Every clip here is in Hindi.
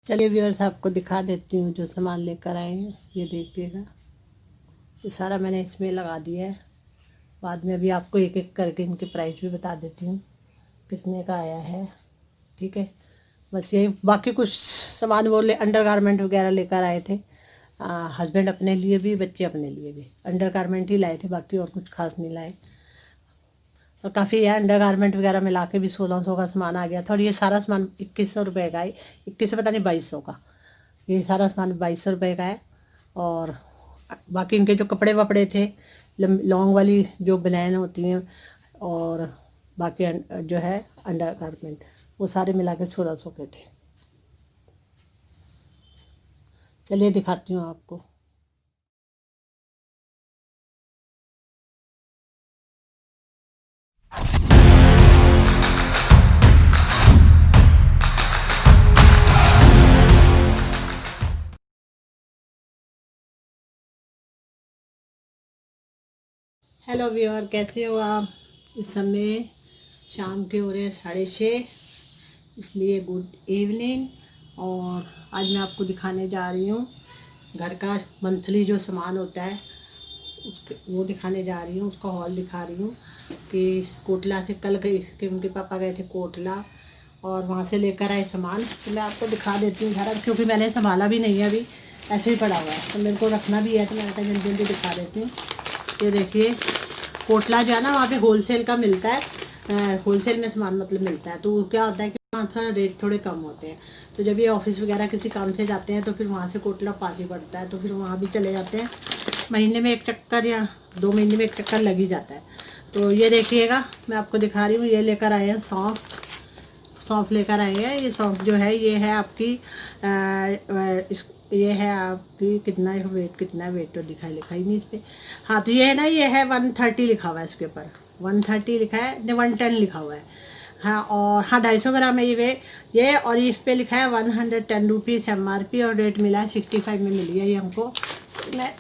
चलिए व्यूअर्स, आपको दिखा देती हूँ जो सामान लेकर आए हैं। ये देखिएगा, ये सारा मैंने इसमें लगा दिया है। बाद में अभी आपको एक एक करके इनके प्राइस भी बता देती हूँ कितने का आया है। ठीक है, बस यही, बाकी कुछ सामान वो अंडरगारमेंट वगैरह लेकर आए थे। हस्बैंड अपने लिए भी, बच्चे अपने लिए भी अंडरगारमेंट ही लाए थे, बाकी और कुछ खास नहीं लाए। और काफ़ी है, अंडरगारमेंट वगैरह मिला के भी 1600 का सामान आ गया था। और ये सारा सामान 2100 रुपये का है, 21 से पता नहीं 2200 का। ये सारा सामान 2200 रुपये का है। और बाकी इनके जो कपड़े वपड़े थे, लॉन्ग वाली जो बनैन होती हैं, और बाकी जो है अंडरगारमेंट, वो सारे मिला के 1600 के थे। चलिए दिखाती हूँ आपको। हेलो व्यूअर, कैसे हो आप? इस समय शाम के हो रहे हैं 6:30, इसलिए गुड इवनिंग। और आज मैं आपको दिखाने जा रही हूँ घर का मंथली जो सामान होता है, उसके वो दिखाने जा रही हूँ। उसका हॉल दिखा रही हूँ कि कोटला से कल गए, इसके उनके पापा गए थे कोटला और वहाँ से लेकर आए सामान। तो मैं आपको दिखा देती हूँ घर, क्योंकि मैंने संभाला भी नहीं है, अभी ऐसे ही पड़ा हुआ है, तो मेरे को रखना भी है, तो मैं जल्दी जल्दी दिखा देती हूँ। ये देखिए, कोटला जो है ना, वहाँ पे होलसेल का मिलता है, होलसेल में सामान मतलब मिलता है। तो क्या होता है कि वहाँ थोड़ा रेट थोड़े कम होते हैं। तो जब ये ऑफिस वगैरह किसी काम से जाते हैं तो फिर वहाँ से कोटला पास ही पड़ता है, तो फिर वहाँ भी चले जाते हैं। महीने में एक चक्कर या 2 महीने में एक चक्कर लग ही जाता है। तो ये देखिएगा, मैं आपको दिखा रही हूँ। ये लेकर आए हैं सौंफ लेकर आए हैं। ये सौंफ जो है, ये है आपकी ये है आपकी, कितना वेट, कितना वेट तो लिखा ही नहीं इस पर। हाँ, तो ये है ना, ये है 130 लिखा हुआ है इसके ऊपर, 130 लिखा है, 110 लिखा हुआ है। हाँ, और हाँ 250 ग्राम है ये और इस पर लिखा है 110 रुपीज़ MRP, और रेट मिला है 65 में मिली है ये हमको। मैं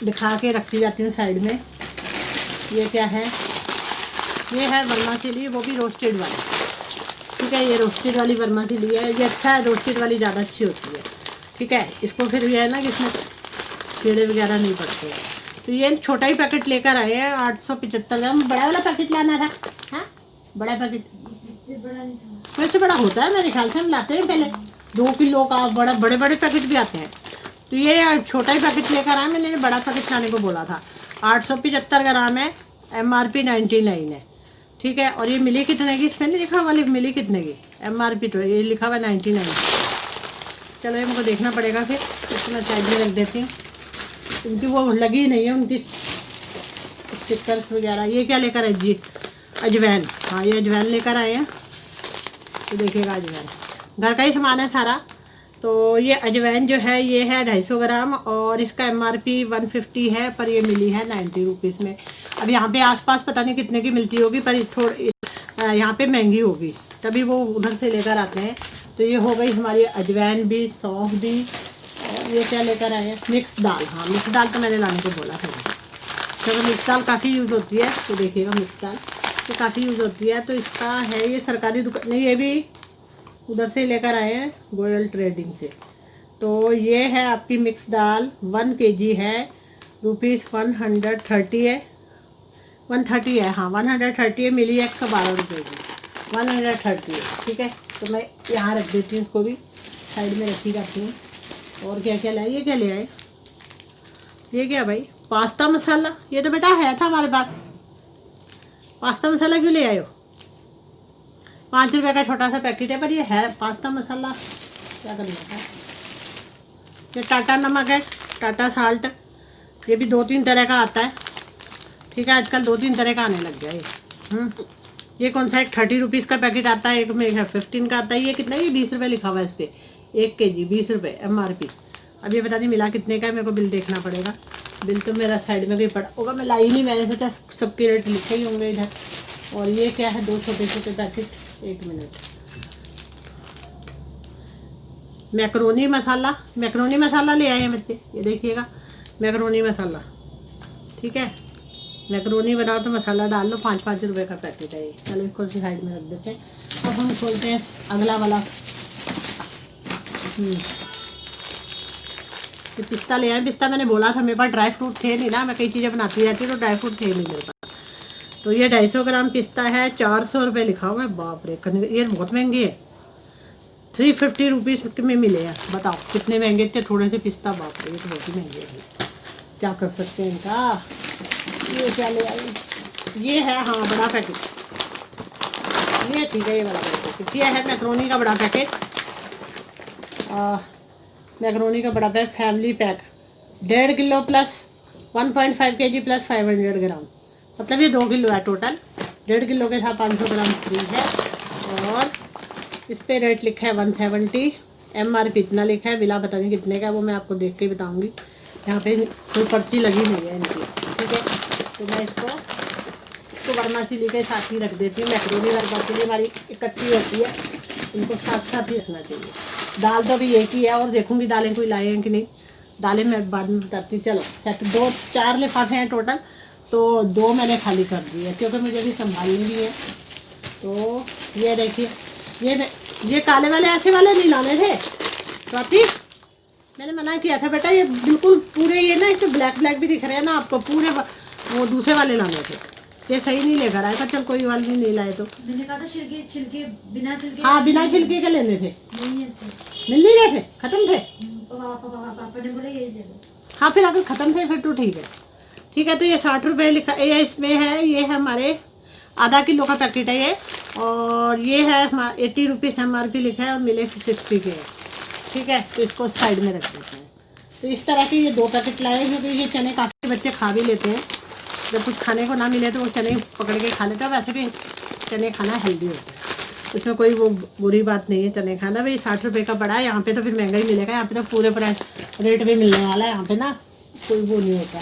दिखा के रखती जाती हूँ साइड में। ये क्या है? ये है वर्मासिली, वो भी रोस्टेड वाली। ठीक है, ये रोस्टेड वाली वर्मासिली है। ये अच्छा है, रोस्टेड वाली ज़्यादा अच्छी होती है। ठीक है, इसको फिर ये है ना कि इसमें कीड़े वगैरह नहीं पड़ते। तो ये छोटा ही पैकेट लेकर आए हैं, 875 ग्राम। बड़ा वाला पैकेट लाना था। हाँ, बड़ा पैकेट वैसे बड़ा होता है मेरे ख्याल से, हम लाते हैं पहले 2 किलो का, बड़े बड़े पैकेट भी आते हैं। तो ये छोटा ही पैकेट लेकर आया, मैंने बड़ा पैकेट खाने को बोला था। 875 ग्राम है, MRP 99 है। ठीक है, और ये मिली कितने की, इसमें नहीं लिखा वाली मिली कितने की, MRP तो ये लिखा हुआ 99। चलो ये मुझको देखना पड़ेगा, फिर इसको मैं साइड में रख देती हूँ, क्योंकि वो लगी नहीं है उनकी स्टिकर्स वगैरह। ये क्या लेकर आए जी? अजवैन। हाँ, ये अजवैन लेकर आए हैं। तो देखिएगा, अजवैन घर का ही सामान है सारा। तो ये अजवैन जो है, ये है 250 ग्राम, और इसका MRP 150 है, पर ये मिली है 90 रुपीज़ में। अब यहाँ पे आसपास पता नहीं कितने की मिलती होगी, पर थोड़ी यहाँ पे महंगी होगी, तभी वो उधर से लेकर आते हैं। तो ये हो गई हमारी अजवैन भी, सौंफ भी। और ये क्या लेकर आए हैं? मिक्स दाल। हाँ, मिक्स दाल तो मैंने लाने को बोला था। चलो, मिक्स दाल काफ़ी यूज़ होती है, तो देखिएगा मिक्स दाल तो काफ़ी यूज़ होती है। तो इसका है, ये सरकारी दुकान नहीं, ये भी उधर से लेकर आए हैं, गोयल ट्रेडिंग से। तो ये है आपकी मिक्स दाल, 1 kg है, ₹130 है, 130 है। हाँ, 130 है, मिली है 112 रुपये की, 130 है। ठीक है, तो मैं यहाँ रख देती हूँ, इसको भी साइड में रखी जाती हूँ। और क्या क्या लाए? ये क्या ले आए? ये क्या भाई? पास्ता मसाला। ये तो बेटा है था हमारे पास। पास्ता मसाला क्यों ले आए हो? 5 रुपये का छोटा सा पैकेट है, पर ये है पास्ता मसाला। क्या करना था? ये टाटा नमक है, टाटा साल्ट। ये भी 2-3 तरह का आता है। ठीक है, आजकल 2-3 तरह का आने लग गया ये। ये कौन सा? एक 30 रुपीज़ का पैकेट आता है, एक में 15 का आता है। ये कितना? ये 20 रुपये लिखा हुआ है इस पर, 1 kg 20 रुपये MRP। अब ये पता नहीं मिला कितने का है, मेरे को बिल देखना पड़ेगा। बिल तो मेरा साइड में भी पड़ा होगा, मैं लाई नहीं, मैंने सोचा सबके रेट लिखे ही होंगे इधर। और ये क्या है? 2 छोटे छोटे पैकेट, 1 मिनट। मैक्रोनी मसाला ले आए हैं बच्चे, ये देखिएगा, मैक्रोनी मसाला। ठीक है, मैक्रोनी बनाओ तो मसाला डाल लो, 5-5 रुपये का पैकेट है ये। चलो इसको साइड में रख देते हैं। अब हम खोलते हैं अगला वाला ये पिस्ता ले आए। पिस्ता मैंने बोला था, मेरे पास ड्राई फ्रूट थे नहीं ना, मैं कई चीज़ें बनाती रहती हूँ तो ड्राई फ्रूट थे नहीं मेरे पास। तो ये 250 ग्राम पिस्ता है, 400 रुपये लिखा हुआ है। बाप रे, ये बहुत महंगी है। 350 रुपीज़ में मिले हैं। बताओ कितने महंगे थे थोड़े से पिस्ता। बाप रे, ये तो बहुत ही महंगे है। क्या कर सकते हैं इनका। ये क्या ले आई, ये है हाँ बड़ा पैकेट, ये ठीक है, ये वाला पैकेट। ये है मैक्रोनी का बड़ा पैकेट, मैक्रोनी का बड़ा packet family pack, 1.5 kilo plus 1.5 kg plus 500 ग्राम, मतलब ये 2 किलो है टोटल। 1.5 किलो के साथ 500 ग्राम फ्री है। और इस पर रेट लिखा है 170, MRP इतना लिखा है, बिला पता नहीं कितने का है, वो मैं आपको देख के बताऊंगी। यहाँ पे कोई पर्ची लगी नहीं है इनकी, ठीक है। तो मैं इसको बरमासी के साथ ही रख देती हूँ। मैक्रोनी बरमासी हमारी इकट्ठी होती है, इनको साथ साथ ही रखना चाहिए। दाल तो अभी एक ही है, और देखूंगी दालें कोई लाए हैं कि नहीं। दालें मैं बाद में बताती हूँ। चलो सेट 4 लिफाफे हैं टोटल, तो 2 मैंने खाली कर दिए क्योंकि मुझे भी संभालनी भी है। तो ये देखिए, ये काले वाले ऐसे वाले नहीं लाने थे स्वाति, मैंने मना किया था बेटा। ये बिल्कुल पूरे, ये ना इसमें ब्लैक भी दिख रहे हैं ना आपको, पूरे वो दूसरे वाले लाने थे। ये सही नहीं लेकर आएगा। चल कोई वाले नहीं लाए तो मैंने कहा था छिलके बिना छिलके, हाँ बिना छिलके के लेने थे, मिल नहीं रहे थे, खत्म थे। पापा ने बोला यही ले लो। हाँ फिर अगर खत्म थे फिर तो ठीक है, ठीक है। तो ये 60 रुपये लिखा, ये इसमें है, ये है हमारे आधा किलो का पैकेट है ये। और ये है 80 रुपीज़ MRP लिखा है, और मिले 60 के है, ठीक है। तो इसको साइड में रख देते हैं। तो इस तरह के ये 2 पैकेट लाए, क्योंकि ये चने काफ़ी बच्चे खा भी लेते हैं। जब कुछ खाने को ना मिले तो वो चने पकड़ के खा लेते हैं। वैसे भी चने खाना हेल्दी होता है, उसमें कोई वो बुरी बात नहीं है चने खाना। भाई 60 रुपये का पड़ा है, यहाँ पे तो फिर महंगा ही मिलेगा। यहाँ पे तो पूरे प्राइस रेट भी मिलने वाला है, यहाँ पे ना कोई वो नहीं होता।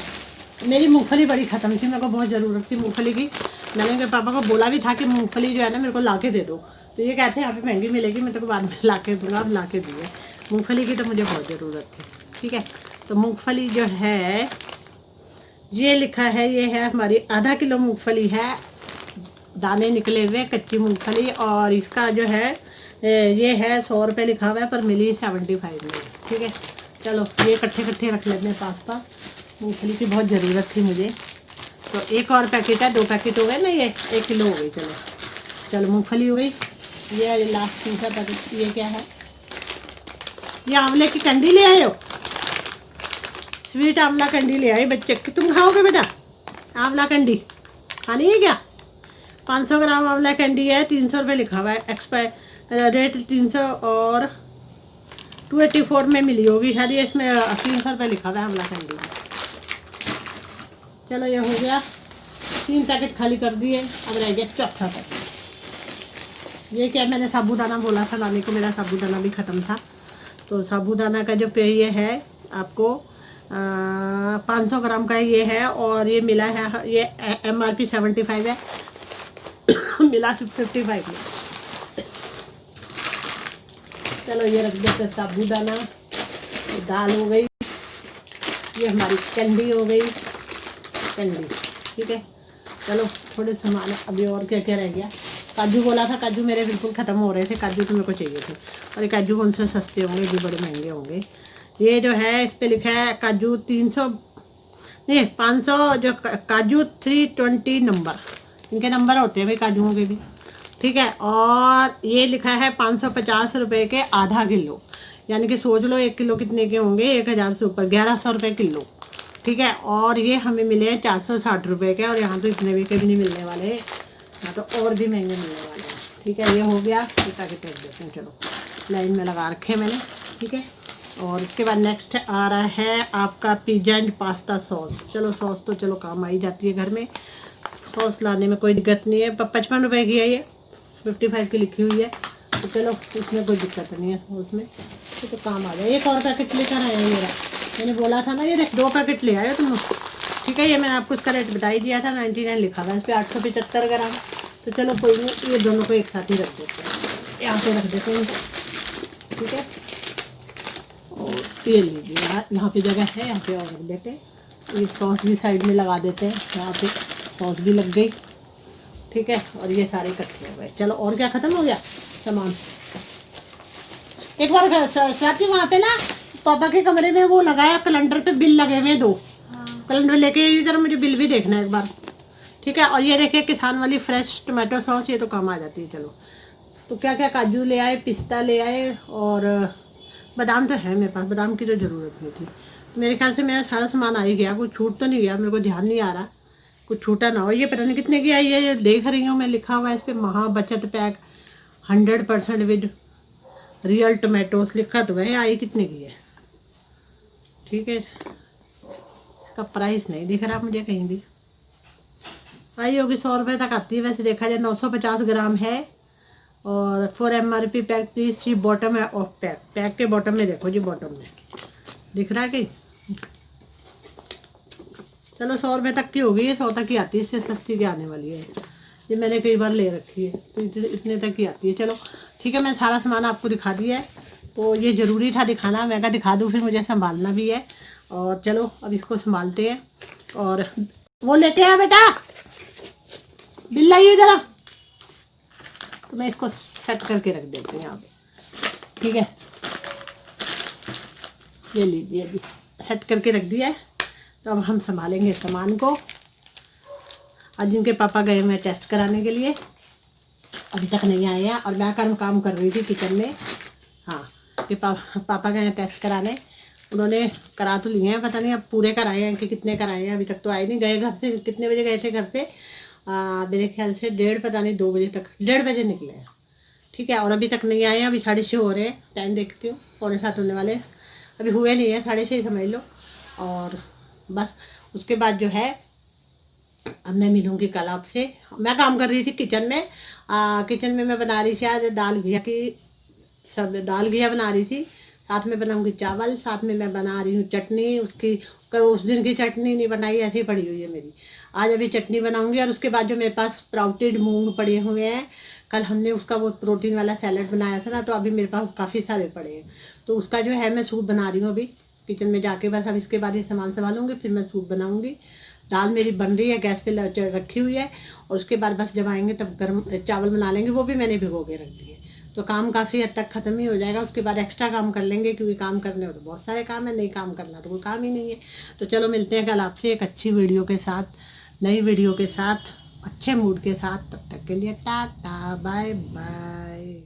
मेरी मूँगफली बड़ी ख़त्म थी, मेरे को बहुत ज़रूरत थी मूँगफली की। मैंने मेरे पापा को बोला भी था कि मूँगफली जो है ना मेरे को ला के दे दो, तो ये कहते हैं यहाँ पे महंगी मिलेगी, मैं तेरे को बाद में ला के दूँगा। अब ला के दिए मूँगफली की, तो मुझे बहुत ज़रूरत थी, ठीक है। तो मूँगफली जो है ये लिखा है, ये है हमारी आधा किलो मूँगफली है, दाने निकले हुए कच्ची मूँगफली। और इसका जो है ये है 100 रुपये लिखा हुआ है, पर मिली 75 में, ठीक है। चलो ये इकट्ठे रख लेते हैं पास। मूँगफली की बहुत ज़रूरत थी मुझे। तो एक और पैकेट है, 2 पैकेट हो गए ना, ये 1 किलो हो गई। चलो मूँगफली हो गई। ये लास्ट तीसरा पैकेट, ये क्या है, ये आंवले की कंडी ले आए हो, स्वीट आंवला कंडी ले आई बच्चे। तुम खाओगे बेटा आंवला कंडी, खानी है क्या? 500 ग्राम आंवला कंडी है, 300 रुपये लिखा हुआ है। एक्सपायर रेट 300 और 284 में मिली होगी शायद। ये इसमें 300 रुपये लिखा हुआ है आंवला कंडी। चलो ये हो गया, 3 पैकेट खाली कर दिए। अब रह गया चौथा पैकेट। ये क्या, मैंने साबूदाना बोला था लाने को, मेरा साबूदाना भी ख़त्म था। तो साबूदाना का जो पे ये है आपको 500 ग्राम का ये है, और ये मिला है, ये MRP 75 है, मिला 55 में। चलो ये रख देते साबूदाना। दाल हो गई, ये हमारी कैंडी हो गई, कैंडी, ठीक है। चलो थोड़े सामान अभी और क्या क्या रह गया। काजू बोला था, काजू मेरे बिल्कुल ख़त्म हो रहे थे, काजू तो मेरे को चाहिए थे। और ये काजू कौन से सस्ते होंगे, जो बड़े महंगे होंगे। ये जो है इस पे लिखा है काजू 300 नहीं 500, जो काजू 320 नंबर, इनके नंबर होते हैं भाई काजुओं के भी, ठीक है। और ये लिखा है 550 रुपये के आधा किलो, यानी कि सोच लो 1 किलो कितने के होंगे, 1000 से ऊपर, 1100 रुपये किलो, ठीक है। और ये हमें मिले हैं 460 रुपये के, और यहाँ तो इतने भी के भी नहीं मिलने वाले हैं, यहाँ तो और भी महंगे मिलने वाले हैं, ठीक है। ये हो गया, ये पैकेट रख देते हैं। चलो लाइन में लगा रखे मैंने, ठीक है। और इसके बाद नेक्स्ट आ रहा है आपका पिज़्ज़ा एंड पास्ता सॉस। चलो सॉस तो चलो काम आई जाती है घर में, सॉस लाने में कोई दिक्कत नहीं है। 55 रुपये की है ये, 55 की लिखी हुई है, तो चलो इसमें कोई दिक्कत नहीं है सॉस में, तो काम आ जाए। एक और पैकेट लेकर आए हैं मेरा, मैंने बोला था ना, ये 2 पैकेट ले आए तुम, ठीक है। ये मैंने आपको इसका रेट बता ही दिया था, 99 लिखा था इस पर, 875 ग्राम। तो चलो कोई नहीं, ये दोनों को एक साथ ही रख देते हैं, यहाँ पे रख देते हैं, ठीक है। और ये लीजिए, यहाँ पे जगह है, यहाँ पे और रख देते हैं। ये सॉस भी साइड में लगा देते हैं, यहाँ पे सॉस भी लग गई, ठीक है। और ये सारे इकट्ठे हो गए। चलो और क्या ख़त्म हो गया सामान, एक बार स्वाति वहाँ पे ना पापा के कमरे में वो लगाया कैलेंडर पे बिल लगे हुए 2 कैलेंडर लेके इधर मुझे बिल भी देखना है एक बार, ठीक है। और ये देखिए किसान वाली फ्रेश टमाटो सॉस, ये तो काम आ जाती है। चलो तो क्या क्या काजू ले आए, पिस्ता ले आए और बादाम तो है मेरे पास, बादाम की तो ज़रूरत नहीं थी। तो मेरे ख्याल से मेरा सारा सामान आ ही गया, कुछ छूट तो नहीं गया, मेरे को ध्यान नहीं आ रहा कुछ छूटा ना हो। ये पता नहीं कितने की आई है, ये देख रही हूँ मैं, लिखा हुआ है इस पर महा बचत पैक 100% विद रियल टमाटोस लिखा तो है, आई कितने की है, ठीक है। इसका प्राइस नहीं दिख रहा मुझे कहीं भी, आई होगी 100 रुपये तक आती है वैसे देखा जाए। 950 ग्राम है और for MRP pack please see bottom है ऑफ पैक, पैक के बॉटम में देखो जी, बॉटम में दिख रहा है कि चलो 100 रुपये तक की होगी, ये 100 तक की आती है, इससे सस्ती की आने वाली है। ये मैंने कई बार ले रखी है तो इतने तक की आती है। चलो ठीक है, मैं सारा सामान आपको दिखा दिया है, तो ये ज़रूरी था दिखाना, मैं कहा दिखा दूँ, फिर मुझे संभालना भी है। और चलो अब इसको संभालते हैं और वो लेते हैं बेटा, बिल लाइए ज़रा, तो मैं इसको सेट करके रख देती हूँ यहाँ पे, ठीक है। ये लीजिए अभी सेट करके रख दिया है, तो अब हम संभालेंगे सामान को। आज जिनके पापा गए हुए टेस्ट कराने के लिए, अभी तक नहीं आए हैं और मैं काम कर रही थी किचन में। हाँ कि पापा गए हैं टेस्ट कराने, उन्होंने करा तो लिए हैं, पता नहीं अब पूरे कराए हैं कि कितने कराए हैं, अभी तक तो आए नहीं। गए घर से कितने बजे गए थे घर से, मेरे ख्याल से 1:30 पता नहीं 2 बजे तक, 1:30 बजे निकले हैं, ठीक है। और अभी तक नहीं आए हैं, अभी 6:30 हो रहे हैं, टाइम देखती हूँ 6:45 होने वाले, अभी हुए नहीं है, 6:30 समझ लो। और बस उसके बाद जो है अब मैं मिलूँगी कल आपसे। मैं काम कर रही थी किचन में, किचन में मैं बना रही थी आज दाल घिया की, सब दाल घिया बना रही थी, साथ में बनाऊंगी चावल, साथ में मैं बना रही हूँ चटनी। उसकी उस दिन की चटनी नहीं बनाई, ऐसे ही पड़ी हुई है मेरी, आज अभी चटनी बनाऊंगी। और उसके बाद जो मेरे पास स्प्राउटेड मूंग पड़े हुए हैं, कल हमने उसका वो प्रोटीन वाला सैलड बनाया था ना, तो अभी मेरे पास काफ़ी सारे पड़े हैं, तो उसका जो है मैं सूप बना रही हूँ अभी किचन में जाके। बस अब इसके बाद ये सामान संभालूंगी, फिर मैं सूप बनाऊंगी। दाल मेरी बन रही है, गैस पे रखी हुई है, और उसके बाद बस जब आएंगे तब गर्म चावल बना लेंगे, वो भी मैंने भिगो के रख दिए, तो काम काफ़ी हद तक ख़त्म ही हो जाएगा। उसके बाद एक्स्ट्रा काम कर लेंगे, क्योंकि काम करने हो तो बहुत सारे काम है, नहीं काम करना तो कोई काम ही नहीं है। तो चलो मिलते हैं कल आपसे एक अच्छी वीडियो के साथ, नई वीडियो के साथ, अच्छे मूड के साथ। तब तक के लिए टाटा बाय बाय।